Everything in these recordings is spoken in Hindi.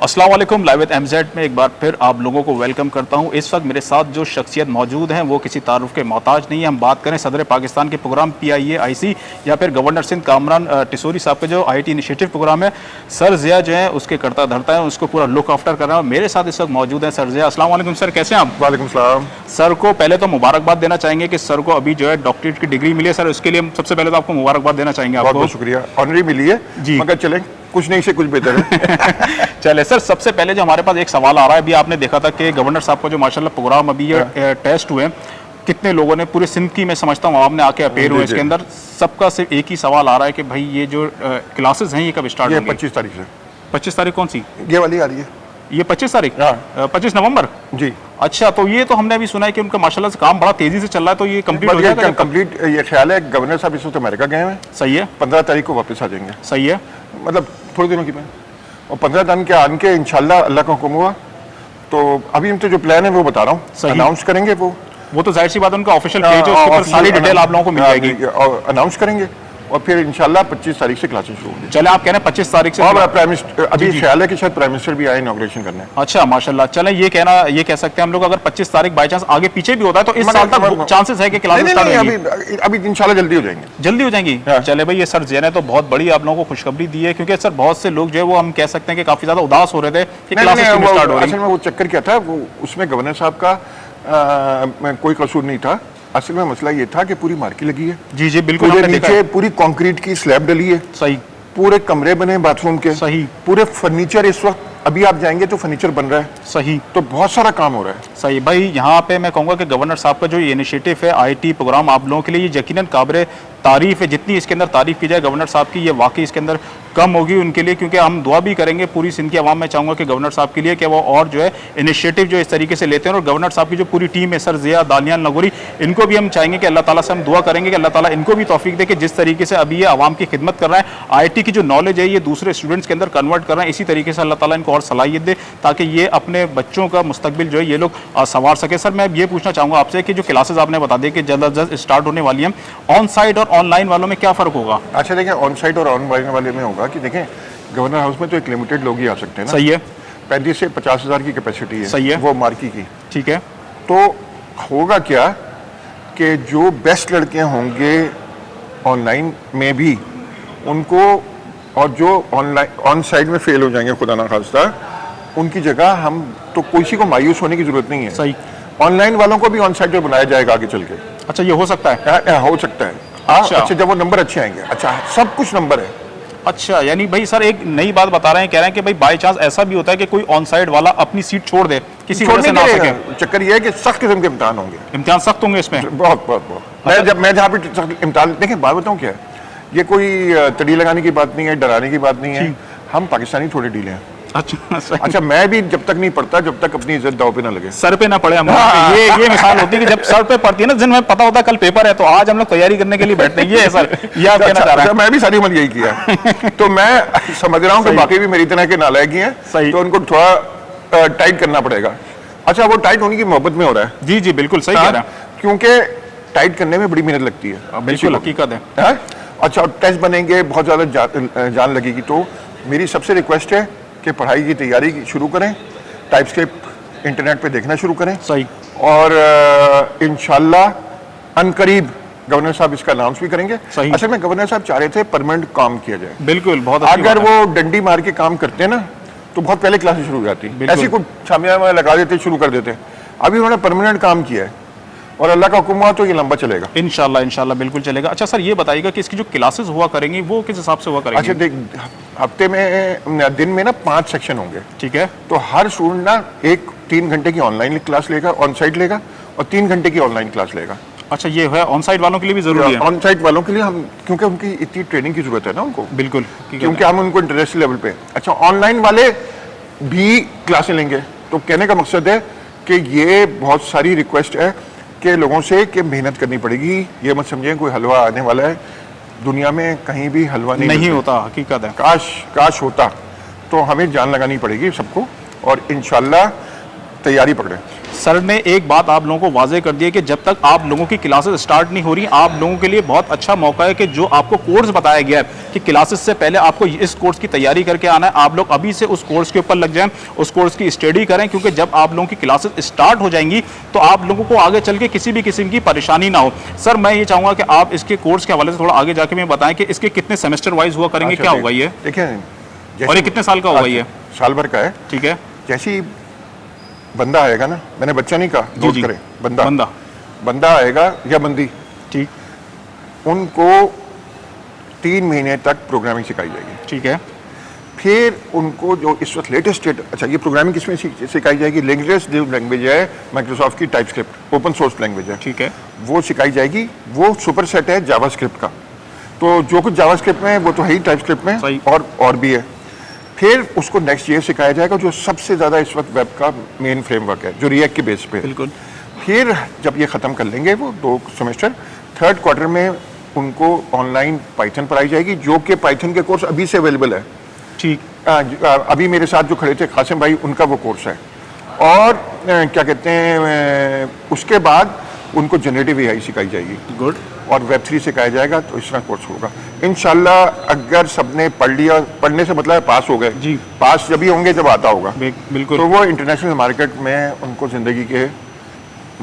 अस्सलाम वालेकुम। लाइव विद एमजेड में एक बार फिर आप लोगों को वेलकम करता हूं। इस वक्त मेरे साथ जो शख्सियत मौजूद हैं वो किसी तारुफ के मोहताज नहीं है। हम बात करें सदर पाकिस्तान के प्रोग्राम PIA-IC या फिर गवर्नर सिंध कामरान टिसोरी साहब के जो IT इनिशिएटिव प्रोग्राम है, सर ज़िया जो है उसके करता धरता है, उसको पूरा लुक आफ्टर कर रहा है। मेरे साथ इस वक्त मौजूद हैं सर ज़िया। अस्सलाम वालेकुम सर, कैसे हैं आप? वालेकुम सलाम। सर को पहले तो मुबारकबाद देना चाहेंगे कि सर को अभी जो है डॉक्टरेट की डिग्री मिली है। सर उसके लिए हम सबसे पहले तो आपको मुबारकबाद देना चाहेंगे। बहुत बहुत शुक्रिया, ऑनरी मिली है जी। मगर चलें, कुछ नहीं से कुछ बेहतर है। चले सर, सबसे पहले जो हमारे पास एक सवाल आ रहा है, अभी आपने देखा था कि गवर्नर साहब का जो माशाल्लाह प्रोग्राम अभी ये टेस्ट हुए, कितने लोगों ने पूरे सिंध की, मैं समझता हूँ आपने आके अपेयर हुए इसके अंदर, सबका सिर्फ एक ही सवाल आ रहा है कि भाई ये जो क्लासेस हैं ये कब स्टार्ट होंगे? 25 तारीख से। 25 तारीख कौन सी? ये वाली आ रही है, ये 25 तारीख, 25 नवंबर जी। अच्छा, तो ये तो हमने अभी सुना है कि उनका माशाल्लाह से काम बड़ा तेजी से चल रहा है, तो ये कंप्लीट हो जाएगा? कंप्लीट, ये ख्याल है गवर्नर साहब इस वक्त अमेरिका गए हैं। सही है। 15 तारीख को वापस आ जाएंगे। सही है, मतलब थोड़े दिनों की बात। और 15 दिन के आने के इंशाल्लाह अल्लाह का हुक्म हुआ तो अभी हम तो जो प्लान है वो बता रहा हूँ, अनाउंस करेंगे वो तो जाहिर सी बात उनका ऑफिशियल पेज है, उसके ऊपर सारी डिटेल आप लोगों को मिल जाएगी और अनाउंस करेंगे और फिर इंशाल्लाह 25 तारीख से क्लासेस शुरू होंगी। चले, आप कह रहे हैं 25 तारीख से? और प्राइम मिनिस्टर अभी ख्याल है कि शायद प्राइम मिनिस्टर भी आए इनॉग्रेशन करने। अच्छा माशाल्लाह। चले, ये कह सकते हैं हम लोग, अगर 25 तारीख बाई चांस आगे पीछे भी होता है तो इस साल तक चांसेस है कि क्लासेस स्टार्ट होंगी? अभी इंशाल्लाह जल्दी हो जाएंगे। जल्दी हो जाएंगी। चले भाई, ये सर ज़िया ने तो बहुत बड़ी आप लोगों को खुशखबरी दी है, क्योंकि सर बहुत से लोग जो है वो हम कह सकते हैं कि काफी ज्यादा उदास हो रहे थे कि क्लासेस स्टार्ट हो रही है। असल में वो चक्कर क्या था, वो उसमें गवर्नर साहब का कोई कसूर नहीं था। असल में मसला ये था कि पूरी मार्की लगी है। जी जी बिल्कुल, नीचे पूरी कंक्रीट की स्लैब डली है। सही। पूरे कमरे बने बाथरूम के। सही। पूरे फर्नीचर इस वक्त अभी आप जाएंगे तो फर्नीचर बन रहा है। सही। तो बहुत सारा काम हो रहा है। सही भाई, यहाँ पे मैं कहूँगा कि गवर्नर साहब का जो ये इनिशिएटिव है IT प्रोग्राम आप लोगों के लिए, ये यकीनन काबिल तारीफ है। जितनी इसके अंदर तारीफ की जाए गवर्नर साहब की, ये वाकई इसके अंदर कम होगी उनके लिए, क्योंकि हम दुआ भी करेंगे पूरी सिंध की आवाम में चाहूँगा कि गवर्नर साहब के लिए कि वो और जो है इनिशिएटिव जो इस तरीके से लेते हैं। और गवर्नर साहब की जो पूरी टीम है, सर ज़िया, दानियाल नगोरी, इनको भी हम चाहेंगे कि अल्लाह ताला से हम दुआ करेंगे कि अल्लाह ताला इनको भी तौफीक दे कि जिस तरीके से अभी ये आवाम की खिदमत कर रहा है, IT की जो नॉलेज है ये दूसरे स्टूडेंट्स के अंदर कन्वर्ट कर रहे हैं, इसी तरीके से अल्लाह ताला इनको और सलाहियत दे ताकि ये अपने बच्चों का मुस्तकबिल जो है ये लोग संवार सके। सर मैं ये पूछना चाहूँगा आपसे कि जो क्लासेस आपने बता दिए कि जल्द अज जल्द स्टार्ट होने वाली हैं, ऑन साइट और ऑनलाइन वालों में क्या फ़र्क होगा? अच्छा देखें, ऑन साइट और ऑनलाइन वाले में होगा कि देखें गवर्नर हाउस में तो एक लिमिटेड लोग ही आ सकते हैं ना। सही है। 35 से 50 हज़ार की कैपेसिटी है। सही है। वो मार्की की। ठीक है। तो होगा क्या कि जो बेस्ट लड़के होंगे ऑनलाइन में भी उनको, और जो ऑनलाइन ऑन साइड में फेल हो जाएंगे खुदा ना खास्ता, उनकी जगह हम तो किसी को मायूस होने की जरूरत नहीं है। सही। ऑनलाइन वालों को भी ऑन साइड पर बनाया जाएगा आगे चल के। अच्छा, ये हो सकता है? हो सकता है। अच्छा, जब वो नंबर अच्छे आएंगे। अच्छा, सब कुछ नंबर है। अच्छा, यानी भाई सर एक नई बात बता रहे हैं, कह रहे हैं कि भाई बाय चांस ऐसा भी होता है कि कोई ऑन साइड वाला अपनी सीट छोड़ दे, किसी वजह से ना सके। चक्कर ये है कि सख्त किस्म के इम्तिहान होंगे। इम्तिहान सख्त होंगे इसमें? बहुत बहुत बहुत। मैं जहाँ पे इम्तिहान, देखिए बात बताऊँ क्या है, ये कोई तड़ी लगाने की बात नहीं है, डराने की बात नहीं है। हम पाकिस्तानी थोड़े ढीले हैं। अच्छा, मैं भी जब तक नहीं पढ़ता जब तक अपनी इज्जत दाव पे ना लगे, सर पे ना पड़े हम। ये मिसाल होती है कि जब सर पे पड़ती है ना, जिन में पता होता है कल पेपर है तो आज हम लोग तैयारी करने के लिए बैठते हैं। ये है सर, ये आप कहना चाह रहे हैं? मैं भी सारी उम्र यही किया। तो मैं समझ रहा हूँ कि बाकी भी मेरी तरह के नालायक ही हैं, तो उनको थोड़ा टाइट करना पड़ेगा। अच्छा, वो टाइट होने की मोहब्बत में हो रहा है। जी जी बिल्कुल सही कह रहा है, क्योंकि टाइट करने में बड़ी मेहनत लगती है। बिल्कुल हकीकत है। अच्छा, टेस्ट बनेंगे, बहुत ज़्यादा जान लगेगी। तो मेरी सबसे रिक्वेस्ट है कि पढ़ाई की तैयारी शुरू करें, टाइपस्क्रिप्ट इंटरनेट पे देखना शुरू करें। सही। और इंशाल्लाह अनकरीब गवर्नर साहब इसका अनाउंस भी करेंगे। सही। असल में गवर्नर साहब चाह रहे थे परमानेंट काम किया जाए। बिल्कुल, बहुत अगर वो डंडी मार के काम करते ना तो बहुत पहले क्लासेस शुरू हो जाती, ऐसी कोई छामिया लगा देते, शुरू कर देते। अभी उन्होंने परमानेंट काम किया है और अल्लाह का हुक्म हुआ तो ये लंबा चलेगा। इंशाल्लाह बिल्कुल चलेगा। अच्छा सर, ये बताइएगा कि इसकी जो क्लासेस हुआ करेंगी वो किस हिसाब से हुआ करेंगी? अच्छा देख, हफ्ते में दिन में ना 5 सेक्शन होंगे। ठीक है। तो हर स्टूडेंट ना 3 घंटे की ऑनलाइन क्लास लेगा, ऑन साइड लेगा, और 3 घंटे की ऑनलाइन क्लास लेगा। अच्छा, ये है ऑन साइड वालों के लिए भी जरूरी है? ऑन साइड वालों के लिए हम, क्योंकि उनकी इतनी ट्रेनिंग की जरूरत है ना उनको। बिल्कुल, क्योंकि हम उनको इंटरनेशनल लेवल पे। अच्छा, ऑनलाइन वाले भी क्लासें लेंगे। तो कहने का मकसद है कि ये बहुत सारी रिक्वेस्ट है कि लोगों से कि मेहनत करनी पड़ेगी। ये मत समझें कोई हलवा आने वाला है, दुनिया में कहीं भी हलवा नहीं होता, हकीकत है। काश होता। तो हमें जान लगानी पड़ेगी सबको, और इंशाल्लाह तैयारी पकड़े। सर ने एक बात आप लोगों को वाजे कर दी है कि जब तक आप लोगों की क्लासेस स्टार्ट नहीं हो रही, आप लोगों के लिए बहुत अच्छा मौका है कि जो आपको कोर्स बताया गया है कि क्लासेस से पहले आपको इस कोर्स की तैयारी करके आना है, आप लोग अभी से उस कोर्स के ऊपर लग जाएं, उस कोर्स की स्टडी करें, क्योंकि जब आप लोगों की क्लासेस स्टार्ट हो जाएंगी तो आप लोगों को आगे चल के किसी भी किस्म की परेशानी ना हो। सर मैं ये चाहूँगा कि आप इसके कोर्स के हवाले से थोड़ा आगे जाके मैं बताएं कि इसके कितने सेमेस्टर वाइज हुआ करेंगे, क्या होगा ये, देखिए और ये कितने साल का होगा ये? साल भर का है। ठीक है। जैसी बंदा आएगा ना, मैंने बच्चा नहीं कहा, जी जी, करे बंदा बंदा बंदा आएगा या बंदी, ठीक, उनको 3 महीने तक प्रोग्रामिंग सिखाई जाएगी। ठीक है। फिर उनको जो इस वक्त लेटेस्ट अच्छा, ये प्रोग्रामिंग किसमें सिखाई जाएगी? लेटेस्ट जो लैंग्वेज है माइक्रोसॉफ्ट की, टाइपस्क्रिप्ट ओपन सोर्स लैंग्वेज है, ठीक है, वो सिखाई जाएगी। वो सुपर सेट है जावास्क्रिप्ट का, तो जो कुछ जावास्क्रिप्ट में है वो तो है ही टाइपस्क्रिप्ट में, सही। और भी है। फिर उसको नेक्स्ट ईयर सिखाया जाएगा जो सबसे ज़्यादा इस वक्त वेब का मेन फ्रेमवर्क है, जो रिएक्ट के बेस पे है। बिल्कुल। फिर जब ये ख़त्म कर लेंगे वो 2 सेमेस्टर, थर्ड क्वार्टर में उनको ऑनलाइन पाइथन पढ़ाई जाएगी, जो कि पाइथन के कोर्स अभी से अवेलेबल है। ठीक। अभी मेरे साथ जो खड़े थे कासिम भाई, उनका वो कोर्स है। और क्या कहते हैं, उसके बाद उनको जनरेटिव एआई सिखाई जाएगी, गुड, और वेब 3 सिखाया जाएगा। तो इस तरह कोर्स होगा इंशाल्लाह। अगर सबने पढ़ लिया, पढ़ने से मतलब है पास हो गए जी, पास जब ही होंगे जब आता होगा, बिल्कुल। तो वो इंटरनेशनल मार्केट में उनको ज़िंदगी के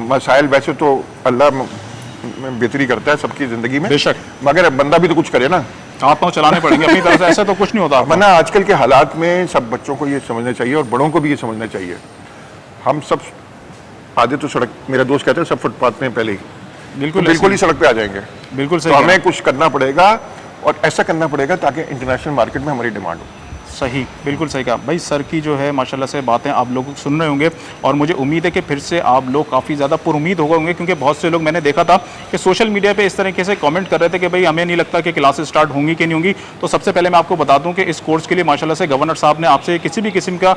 मसाइल, वैसे तो अल्लाह बेहतरी करता है सबकी ज़िंदगी में, बेशक, मगर बंदा भी तो कुछ करे ना, आप तो चलाने पड़ेंगे अपनी तरफ से, ऐसा तो कुछ नहीं होता। वरना आजकल के हालात में सब बच्चों को ये समझना चाहिए और बड़ों को भी ये समझना चाहिए। हम सब आधे तो सड़क, मेरा दोस्त कहता है सब फुटपाथ में पहले ही, बिल्कुल, तो बिल्कुल ही सड़क पे आ जाएंगे। बिल्कुल सही। तो हमें कुछ करना पड़ेगा, और ऐसा करना पड़ेगा ताकि इंटरनेशनल मार्केट में हमारी डिमांड हो। सही, बिल्कुल सही कहा भाई। सर की जो है माशाल्लाह से बातें आप लोग सुन रहे होंगे, और मुझे उम्मीद है कि फिर से आप लोग काफ़ी ज़्यादा पुरुमीद हो गए होंगे, क्योंकि बहुत से लोग मैंने देखा था कि सोशल मीडिया पे इस तरीके से कमेंट कर रहे थे कि भाई हमें नहीं लगता कि क्लासेस स्टार्ट होंगी कि नहीं होंगी। तो सबसे पहले मैं आपको बता दूं कि इस कोर्स के लिए माशाल्लाह से गवर्नर साहब ने आपसे किसी भी किस्म का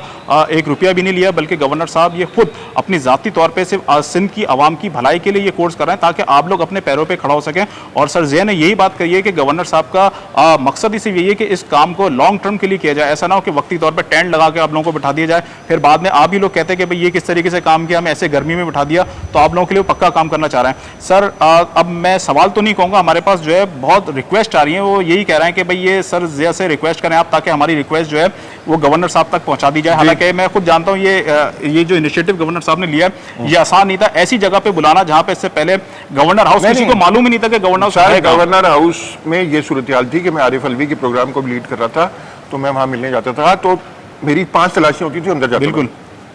1 रुपया भी नहीं लिया, बल्कि गवर्नर साहब ये खुद अपनी ज़ाती तौर पर सिर्फ सिंध की आवाम की भलाई के लिए ये कोर्स कर रहे हैं, ताकि आप लोग अपने पैरों पर खड़ा हो सकें। और सर जैन ने यही बात कही है कि गवर्नर साहब का मकसद ही सिर्फ यही है कि इस काम को लॉन्ग टर्म के लिए किया जाए, ऐसा ना हो कि वक्ती तौर पर टेंट लगा के आप लोगों को बिठा दिया जाए, फिर बाद में आप ही लोग कहते हैं कि भाई ये किस तरीके से काम किया, हमें ऐसे गर्मी में बिठा दिया। तो आप लोगों के लिए पक्का काम करना चाह रहे हैं। सर अब मैं सवाल तो नहीं कहूँगा, हमारे पास जो है बहुत रिक्वेस्ट आ रही है, वो यही कह रहे हैं कि भाई ये सर जिया से रिक्वेस्ट करें आप, ताकि हमारी रिक्वेस्ट जो है वो गवर्नर साहब तक पहुँचा दी जाए। हालांकि मैं खुद जानता हूँ ये जो इनिशिएटिव गवर्नर साहब ने लिया ये आसान नहीं था, ऐसी जगह पे बुलाना जहाँ पे इससे पहले गवर्नर हाउस किसी को मालूम ही नहीं था कि गवर्नर हाउस में ये सूरत हाल थी कि मैं आरिफ अलवी के प्रोग्राम को लीड कर रहा था, तो मैं वहाँ मिलने जाता था, तो मेरी 5 तलाशियां होती थी अंदर जाता। बिल्कुल,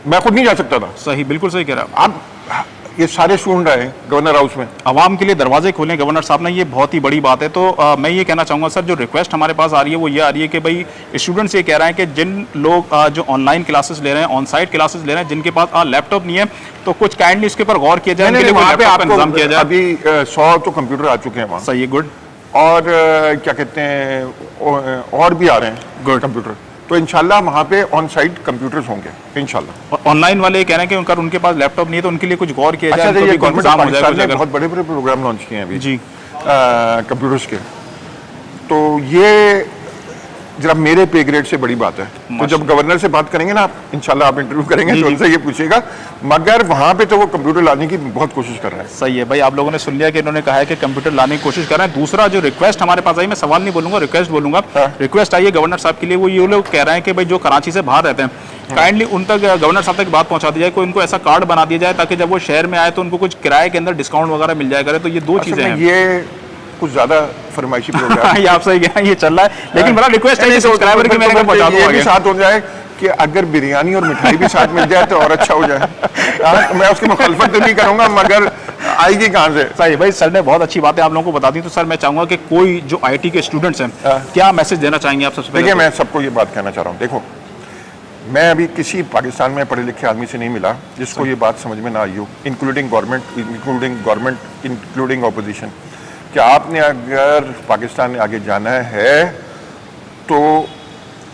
मैं खुद नहीं जा सकता था। सही, बिल्कुल सही कह रहा है आप। ये सारे स्टूडेंट आए गवर्नर हाउस में, आवाम के लिए दरवाजे खोले गवर्नर साहब ने, ये बहुत ही बड़ी बात है। तो मैं ये कहना चाहूँगा सर, जो रिक्वेस्ट हमारे पास आ रही है वो ये आ रही है कि भाई स्टूडेंट्स ये कह रहे हैं कि जिन लोग जो ऑनलाइन क्लासेस ले रहे हैं, ऑन साइट क्लासेस ले रहे हैं, जिनके पास लैपटॉप नहीं है, तो कुछ काइंडली इसके ऊपर गौर किया जाए, वहाँ पे आपको इंतजाम किया जाए। अभी 100 तो कंप्यूटर आ चुके हैं वहाँ। सही है, गुड। और क्या कहते हैं, और भी आ रहे हैं गुड कंप्यूटर, तो इंशाल्लाह वहाँ पे ऑन साइट कंप्यूटर्स होंगे इंशाल्लाह। और ऑनलाइन वाले कह रहे हैं कि उनके पास लैपटॉप नहीं है, तो उनके लिए कुछ गौर किया जाए। अच्छा, ये पाकिस्तान ने बहुत बड़े बड़े प्रोग्राम लॉन्च किए हैं अभी जी कंप्यूटर्स के, तो ये जरा मेरे पे ग्रेड से बड़ी बात है। तो जब गवर्नर से बात करेंगे ना आप, इंशाल्लाह आप इंटरव्यू करेंगे तो उनसे ये पूछिएगा, मगर वहाँ पे तो वो कंप्यूटर लाने की बहुत कोशिश कर रहे हैं। सही है भाई, आप लोगों ने सुन लिया कि इन्होंने कहा है कि कंप्यूटर लाने की कोशिश कर रहे हैं। दूसरा जो रिक्वेस्ट हमारे पास आई, मैं सवाल नहीं बोलूंगा, रिक्वेस्ट बोलूंगा। रिक्वेस्ट आई है गवर्नर साहब के लिए, वो ये लोग कह रहे हैं कि भाई जो कराची से बाहर रहते हैं, काइंडली उन तक गवर्नर साहब तक बात पहुंचा दी जाए, कोई उनको ऐसा कार्ड बना दिया जाए ताकि जब वो शहर में आए तो उनको कुछ किराए के अंदर डिस्काउंट वगैरह मिल जाया करे। तो ये 2 चीजें हैं। ये कुछ ज्यादा फरमाइशी प्रोग्राम ये आप सही कह, ये चल रहा है, लेकिन बड़ा रिक्वेस्ट है सब्सक्राइबर की, मैंने पहुंचा दूंगा। ये भी साथ हो जाए कि अगर बिरयानी और मिठाई भी साथ मिल जाए तो और अच्छा हो जाए। मैं उसकी मुखालफत तो नहीं करूंगा, मगर आएगी कहाँ से। सही भाई, सर ने बहुत अच्छी बातें आप लोगों को बता दी। तो सर मैं चाहूंगा कि कोई जो IT के स्टूडेंट्स हैं, क्या मैसेज देना चाहेंगे आप सबसे पहले? देखिए, मैं सबको ये बात कहना चाह रहा हूँ, देखो मैं अभी किसी पाकिस्तान में पढ़े लिखे आदमी से नहीं मिला जिसको ये बात समझ में ना आई हो, इंक्लूडिंग गवर्नमेंट, इंक्लूडिंग ऑपोजिशन, कि आपने अगर पाकिस्तान में आगे जाना है तो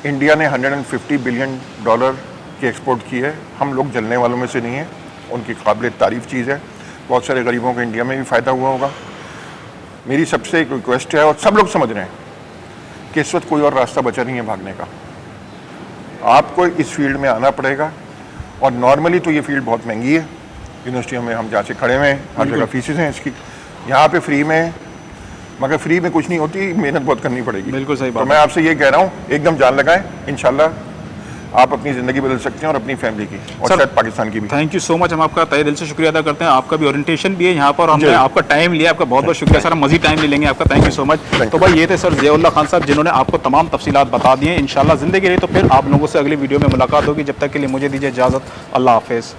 इंडिया ने $150 बिलियन की एक्सपोर्ट की है। हम लोग जलने वालों में से नहीं हैं, उनकी काबिल तारीफ़ चीज़ है। बहुत सारे गरीबों को इंडिया में भी फ़ायदा हुआ होगा। मेरी सबसे एक रिक्वेस्ट है, और सब लोग समझ रहे हैं कि इस वक्त कोई और रास्ता बचा नहीं है भागने का। आपको इस फील्ड में आना पड़ेगा और नॉर्मली तो ये फील्ड बहुत महंगी है, यूनिवर्सिटियों में हम जहाँ से खड़े हुए हैं हर जगह फीसेस हैं इसकी, यहाँ पे फ्री में, मगर फ्री में कुछ नहीं होती, मेहनत बहुत करनी पड़ेगी। बिल्कुल सही बात तो मैं आपसे ये कह रहा हूँ, एकदम जान लगाएं, इंशाल्लाह आप अपनी ज़िंदगी बदल सकते हैं और अपनी फैमिली की और सर, शायद पाकिस्तान की भी। थैंक यू सो मच, हम आपका तहे दिल से शुक्रिया अदा करते हैं। आपका भी ओरिएंटेशन भी है यहाँ पर, हमने जी। आपका टाइम लिया, आपका बहुत बहुत शुक्रिया सर। हम मजीद टाइम ले लेंगे आपका, thank you so much. Thank तो भाई ये थे सर ज़ियाउल्लाह खान साहब, जिन्होंने आपको तमाम तफसीलात बता दी हैं। इंशाल्लाह ज़िंदगी रही तो फिर आप लोगों से अगली वीडियो में मुलाकात होगी। जब तक के लिए मुझे दीजिए इजाज़त, अल्लाह हाफिज़।